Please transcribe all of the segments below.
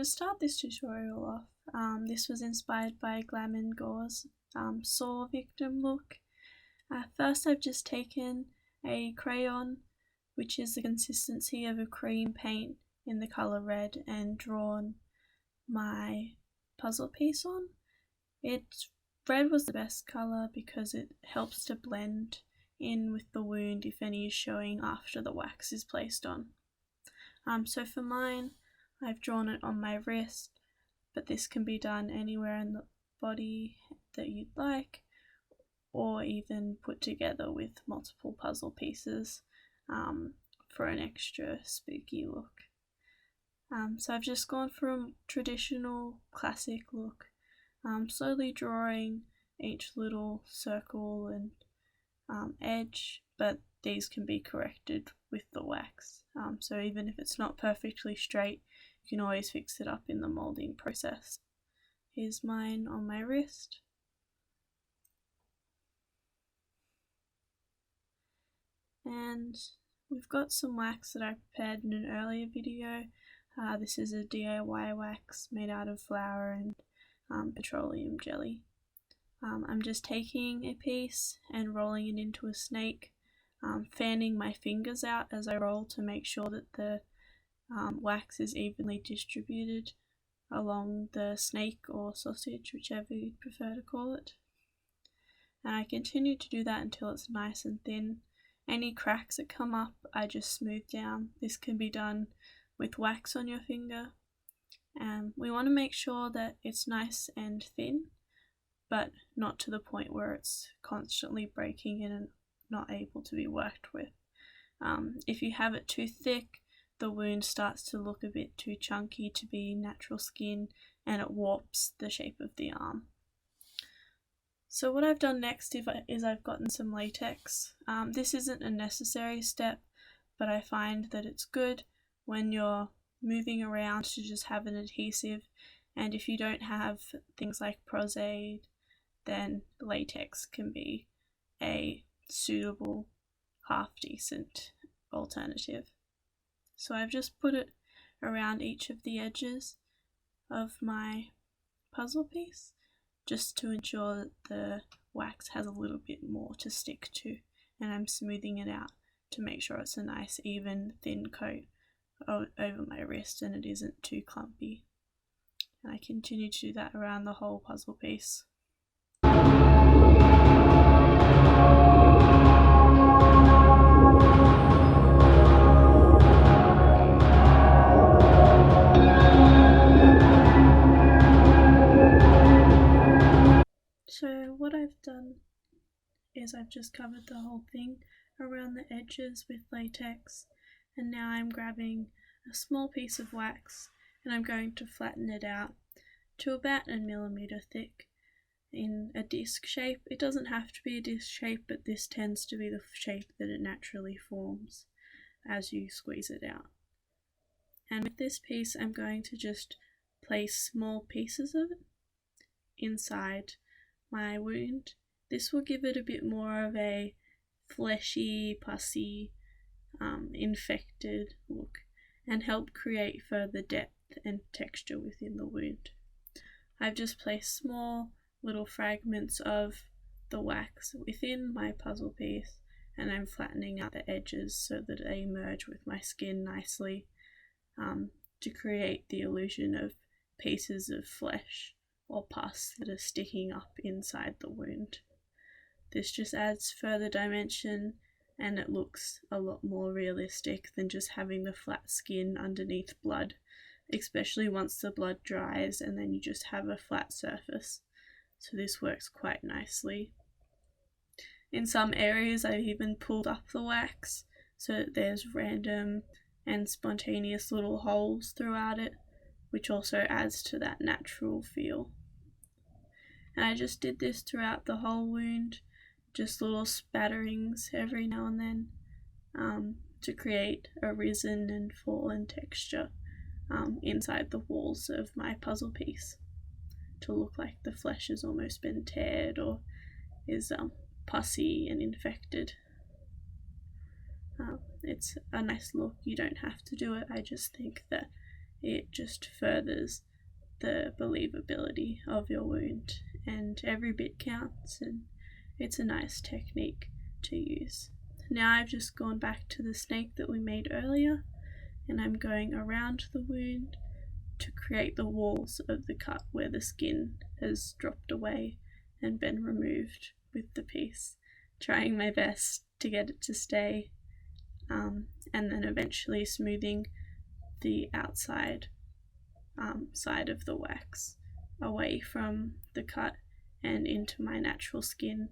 to start this tutorial off, this was inspired by Glam Gore's Saw victim look. First I've just taken a crayon, which is the consistency of a cream paint in the colour red, and drawn my puzzle piece on. Red was the best colour because it helps to blend in with the wound if any is showing after the wax is placed on. So for mine, I've drawn it on my wrist, but this can be done anywhere in the body that you'd like, or even put together with multiple puzzle pieces for an extra spooky look. So I've just gone for a traditional classic look, slowly drawing each little circle and edge, but these can be corrected with the wax. So even if it's not perfectly straight, you can always fix it up in the moulding process. Here's mine on my wrist. And we've got some wax that I prepared in an earlier video. This is a DIY wax made out of flour and petroleum jelly. I'm just taking a piece and rolling it into a snake, fanning my fingers out as I roll to make sure that the wax is evenly distributed along the snake or sausage, whichever you'd prefer to call it. And I continue to do that until it's nice and thin. Any cracks that come up, I just smooth down. This can be done with wax on your finger. We want to make sure that it's nice and thin, but not to the point where it's constantly breaking and not able to be worked with. If you have it too thick, the wound starts to look a bit too chunky to be natural skin, and it warps the shape of the arm. So what I've done next is I've gotten some latex. This isn't a necessary step, but I find that it's good when you're moving around to just have an adhesive, and if you don't have things like Prozaid, then latex can be a suitable, half-decent alternative. So I've just put it around each of the edges of my puzzle piece, just to ensure that the wax has a little bit more to stick to, and I'm smoothing it out to make sure it's a nice, even, thin coat over my wrist and it isn't too clumpy. And I continue to do that around the whole puzzle piece. So what I've done is I've just covered the whole thing around the edges with latex, and now I'm grabbing a small piece of wax and I'm going to flatten it out to about 1 millimeter thick in a disc shape. It doesn't have to be a disc shape, but this tends to be the shape that it naturally forms as you squeeze it out. And with this piece, I'm going to just place small pieces of it inside my wound. This will give it a bit more of a fleshy, pussy, infected look, and help create further depth and texture within the wound. I've just placed small little fragments of the wax within my puzzle piece, and I'm flattening out the edges so that they merge with my skin nicely, to create the illusion of pieces of flesh or pus that are sticking up inside the wound. This just adds further dimension, and it looks a lot more realistic than just having the flat skin underneath blood, especially once the blood dries and then you just have a flat surface. So this works quite nicely. In some areas I've even pulled up the wax so that there's random and spontaneous little holes throughout it, which also adds to that natural feel. And I just did this throughout the whole wound, just little spatterings every now and then, to create a risen and fallen texture inside the walls of my puzzle piece, to look like the flesh has almost been teared or is pussy and infected. It's a nice look. You don't have to do it. I just think that it just furthers the believability of your wound, and every bit counts, and it's a nice technique to use. Now I've just gone back to the snake that we made earlier, and I'm going around the wound to create the walls of the cut where the skin has dropped away and been removed with the piece, trying my best to get it to stay, and then eventually smoothing the outside side of the wax away from the cut and into my natural skin,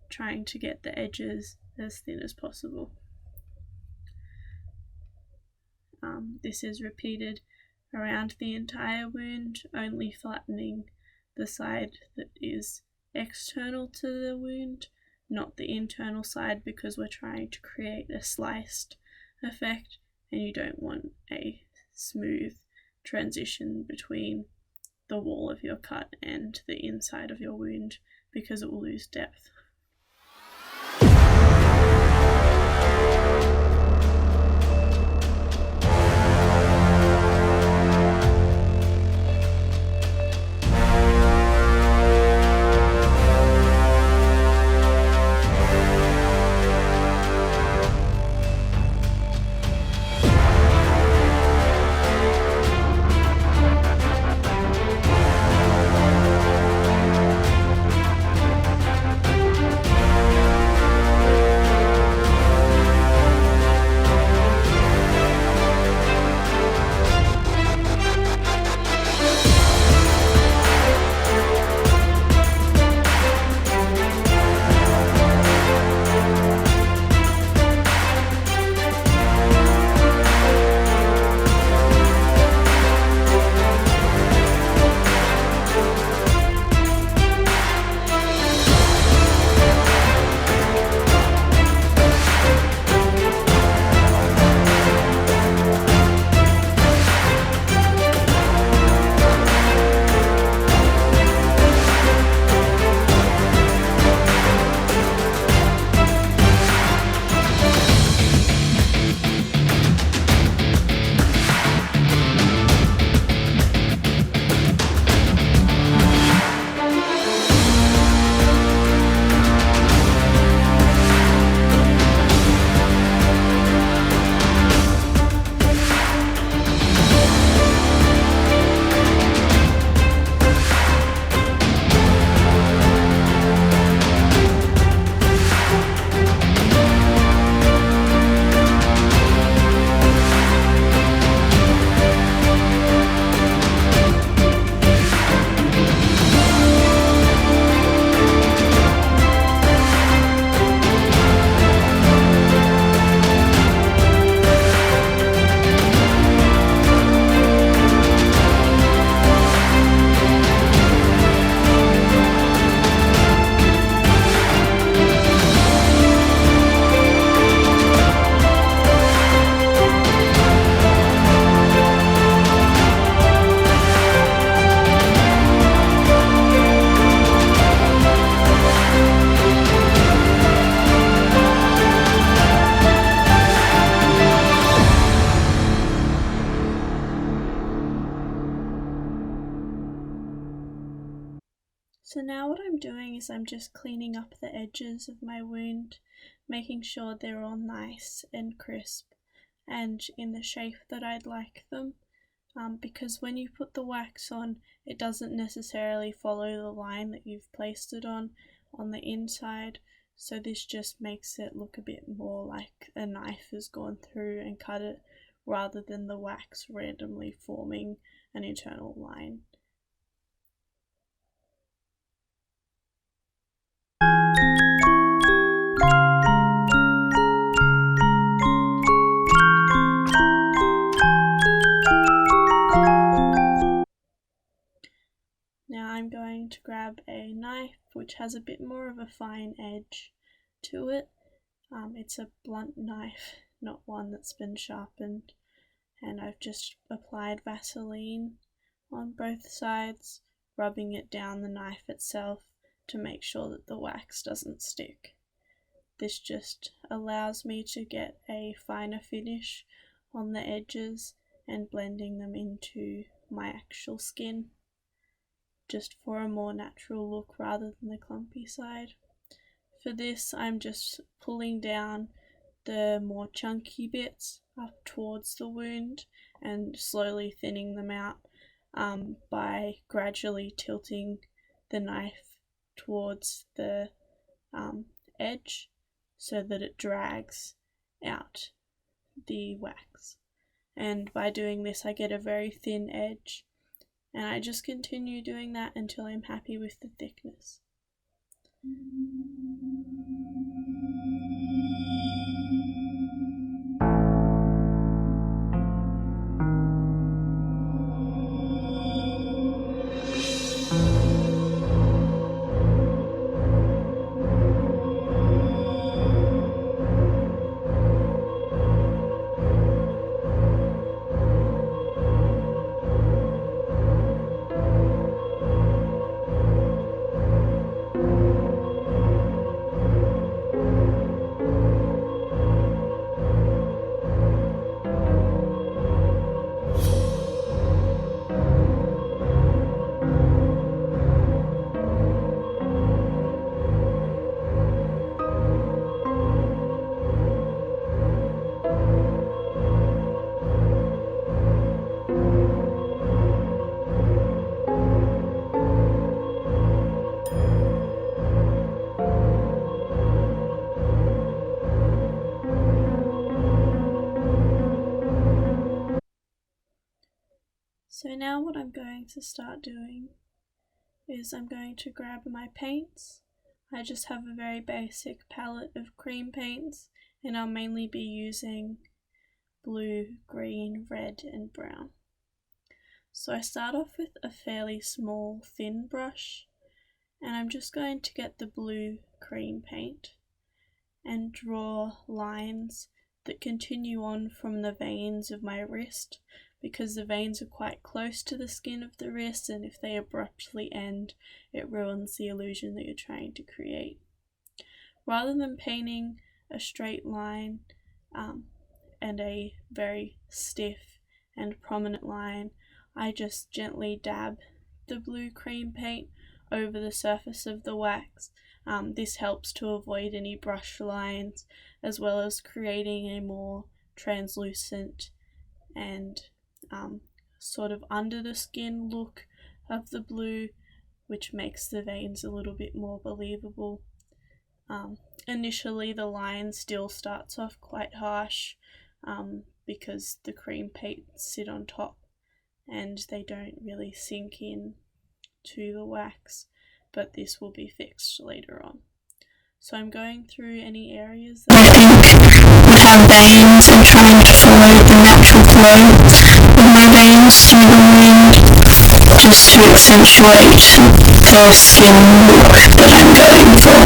trying to get the edges as thin as possible. This is repeated around the entire wound, only flattening the side that is external to the wound, not the internal side, because we're trying to create a sliced effect and you don't want a smooth transition between the wall of your cut and the inside of your wound, because it will lose depth. So now what I'm doing is I'm just cleaning up the edges of my wound, making sure they're all nice and crisp and in the shape that I'd like them, because when you put the wax on, it doesn't necessarily follow the line that you've placed it on the inside, so this just makes it look a bit more like a knife has gone through and cut it, rather than the wax randomly forming an internal line. Now I'm going to grab a knife which has a bit more of a fine edge to it. It's a blunt knife, not one that's been sharpened, and I've just applied Vaseline on both sides, rubbing it down the knife itself to make sure that the wax doesn't stick. This just allows me to get a finer finish on the edges and blending them into my actual skin, just for a more natural look rather than the clumpy side. For this, I'm just pulling down the more chunky bits up towards the wound and slowly thinning them out by gradually tilting the knife towards the edge so that it drags out the wax. And by doing this, I get a very thin edge, and I just continue doing that until I'm happy with the thickness. So now what I'm going to start doing is I'm going to grab my paints. I just have a very basic palette of cream paints, and I'll mainly be using blue, green, red and brown. So I start off with a fairly small thin brush, and I'm just going to get the blue cream paint and draw lines that continue on from the veins of my wrist, because the veins are quite close to the skin of the wrist, and if they abruptly end, it ruins the illusion that you're trying to create. Rather than painting a straight line and a very stiff and prominent line, I just gently dab the blue cream paint over the surface of the wax. This helps to avoid any brush lines, as well as creating a more translucent and sort of under the skin look of the blue, which makes the veins a little bit more believable. Initially the line still starts off quite harsh because the cream paint sit on top and they don't really sink in to the wax, but this will be fixed later on. So I'm going through any areas that I think would have veins and trying to follow the natural flow of my veins through the wound, just to accentuate the skin look that I'm going for.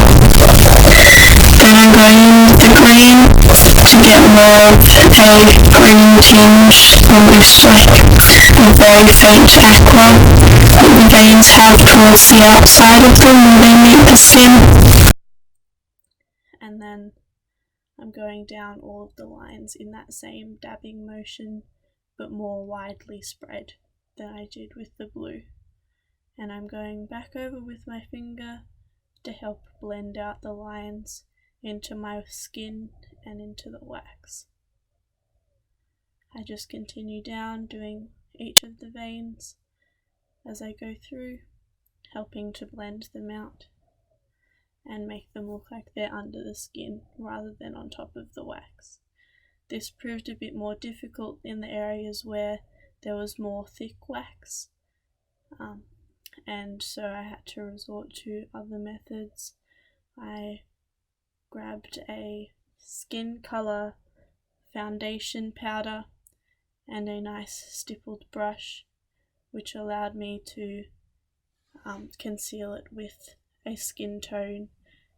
Then I'm going in with the green to get more of a green tinge, almost like a very faint aqua that the veins have towards the outside of them when they meet the skin. And then I'm going down all of the lines in that same dabbing motion, but more widely spread than I did with the blue. And I'm going back over with my finger to help blend out the lines into my skin and into the wax. I just continue down doing each of the veins as I go through, helping to blend them out and make them look like they're under the skin rather than on top of the wax. This proved a bit more difficult in the areas where there was more thick wax, and so I had to resort to other methods. I grabbed a skin colour foundation powder and a nice stippled brush, which allowed me to conceal it with a skin tone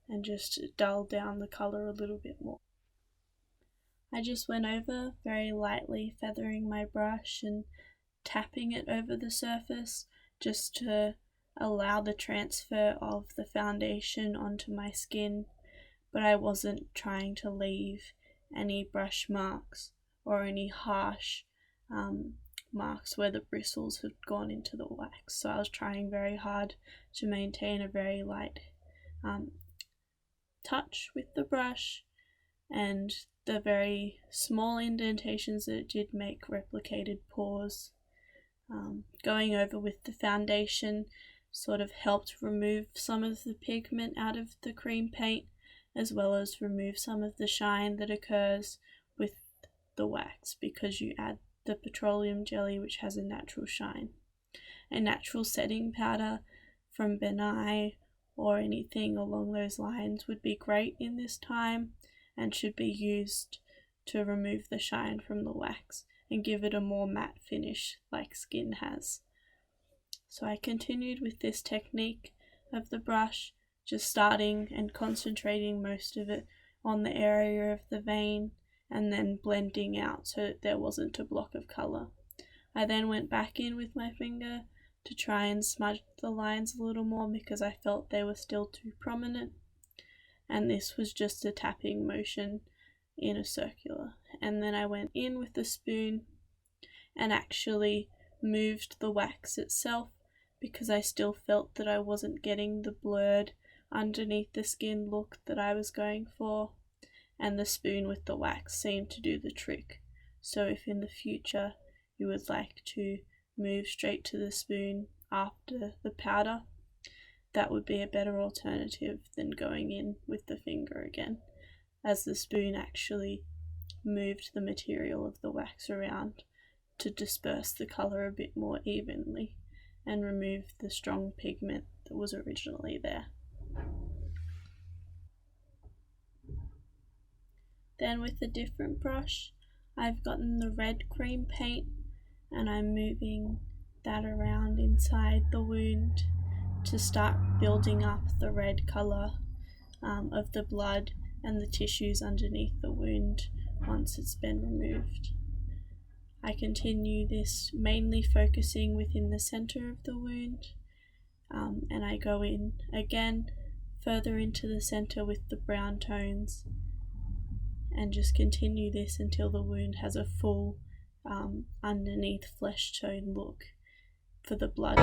and just dull down the colour a little bit more. I just went over very lightly, feathering my brush and tapping it over the surface just to allow the transfer of the foundation onto my skin, but I wasn't trying to leave any brush marks or any harsh marks where the bristles had gone into the wax. So I was trying very hard to maintain a very light touch with the brush, and the very small indentations that it did make replicated pores. Going over with the foundation sort of helped remove some of the pigment out of the cream paint, as well as remove some of the shine that occurs with the wax, because you add the petroleum jelly, which has a natural shine. A natural setting powder from Benai or anything along those lines would be great in this time, and should be used to remove the shine from the wax and give it a more matte finish like skin has. So I continued with this technique of the brush, just starting and concentrating most of it on the area of the vein, and then blending out so that there wasn't a block of colour. I then went back in with my finger to try and smudge the lines a little more, because I felt they were still too prominent, and this was just a tapping motion in a circular. And then I went in with the spoon and actually moved the wax itself, because I still felt that I wasn't getting the blurred underneath the skin look that I was going for, and the spoon with the wax seemed to do the trick. So if in the future you would like to move straight to the spoon after the powder, that would be a better alternative than going in with the finger again, as the spoon actually moved the material of the wax around to disperse the colour a bit more evenly and remove the strong pigment that was originally there. Then with a different brush, I've gotten the red cream paint, and I'm moving that around inside the wound to start building up the red colour of the blood and the tissues underneath the wound once it's been removed. I continue this mainly focusing within the centre of the wound, and I go in again further into the centre with the brown tones, and just continue this until the wound has a full underneath flesh tone look for the blood.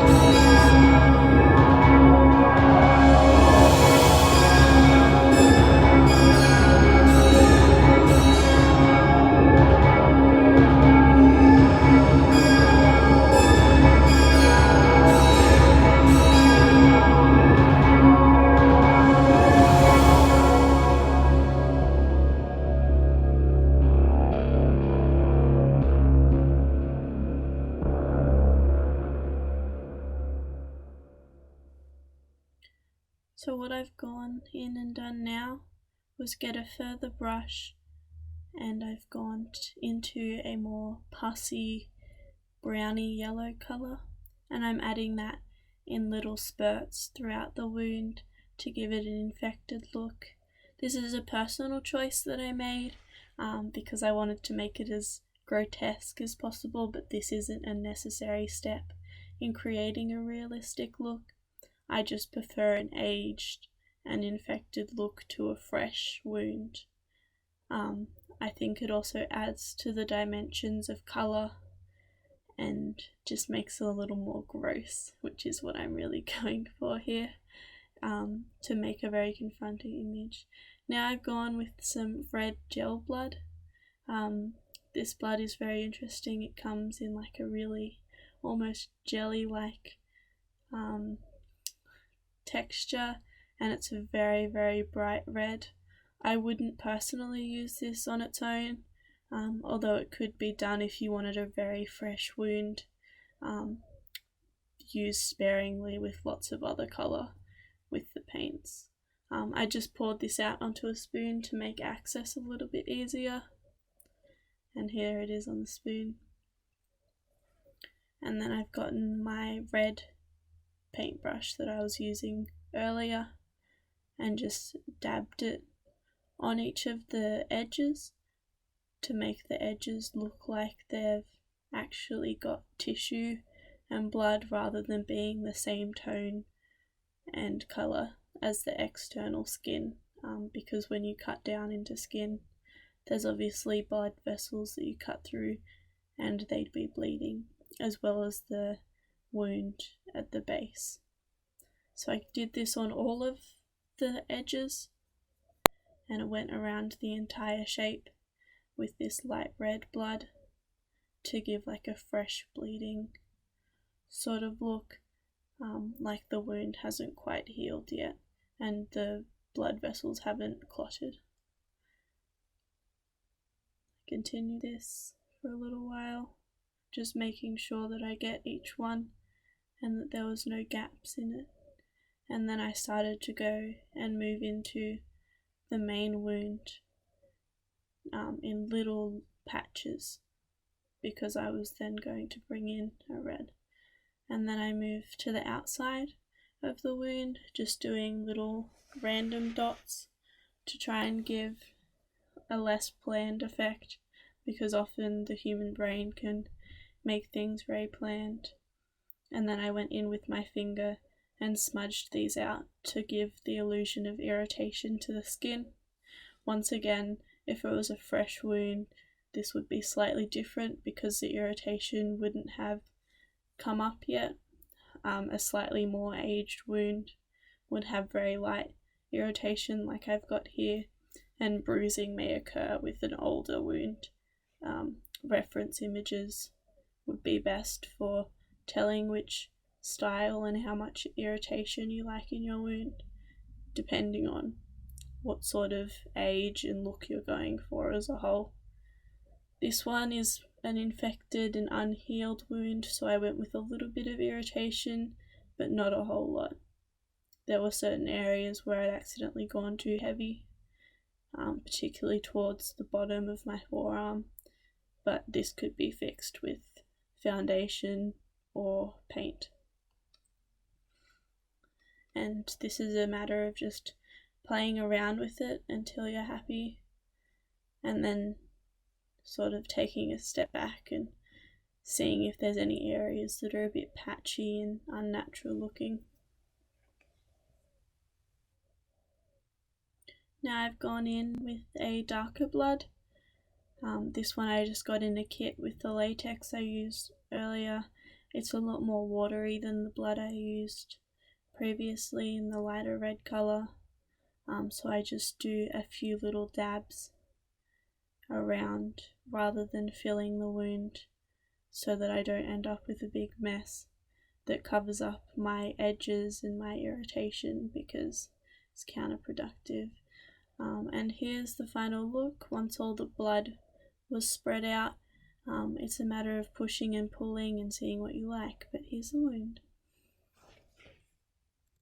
So what I've gone in and done now was get a further brush, and I've gone into a more pussy browny yellow colour, and I'm adding that in little spurts throughout the wound to give it an infected look. This is a personal choice that I made because I wanted to make it as grotesque as possible, but this isn't a necessary step in creating a realistic look. I just prefer an aged and infected look to a fresh wound. I think it also adds to the dimensions of colour and just makes it a little more gross, which is what I'm really going for here, to make a very confronting image. Now I've gone with some red gel blood. This blood is very interesting. It comes in like a really almost jelly-like texture, and it's a very, very bright red. I wouldn't personally use this on its own, although it could be done if you wanted a very fresh wound, used sparingly with lots of other colour with the paints. I just poured this out onto a spoon to make access a little bit easier, and here it is on the spoon. And then I've gotten my red paintbrush that I was using earlier and just dabbed it on each of the edges to make the edges look like they've actually got tissue and blood rather than being the same tone and colour as the external skin, because when you cut down into skin there's obviously blood vessels that you cut through, and they'd be bleeding, as well as the wound at the base. So I did this on all of the edges, and it went around the entire shape with this light red blood to give like a fresh bleeding sort of look, like the wound hasn't quite healed yet and the blood vessels haven't clotted. Continue this for a little while, just making sure that I get each one and that there was no gaps in it. And then I started to go and move into the main wound in little patches, because I was then going to bring in a red. And then I moved to the outside of the wound, just doing little random dots to try and give a less planned effect, because often the human brain can make things very planned. And then I went in with my finger and smudged these out to give the illusion of irritation to the skin. Once again, if it was a fresh wound, this would be slightly different because the irritation wouldn't have come up yet. A slightly more aged wound would have very light irritation like I've got here, and bruising may occur with an older wound. Reference images would be best for telling which style and how much irritation you like in your wound, depending on what sort of age and look you're going for as a whole. This one is an infected and unhealed wound, so I went with a little bit of irritation, but not a whole lot. There were certain areas where I'd accidentally gone too heavy, particularly towards the bottom of my forearm, but this could be fixed with foundation or paint. And this is a matter of just playing around with it until you're happy, and then sort of taking a step back and seeing if there's any areas that are a bit patchy and unnatural looking. Now I've gone in with a darker blood. This one I just got in a kit with the latex I used earlier. It's a lot more watery than the blood I used previously in the lighter red colour. So I just do a few little dabs around rather than filling the wound, so that I don't end up with a big mess that covers up my edges and my irritation, because it's counterproductive. And here's the final look once all the blood was spread out. It's a matter of pushing and pulling and seeing what you like, but here's the wound.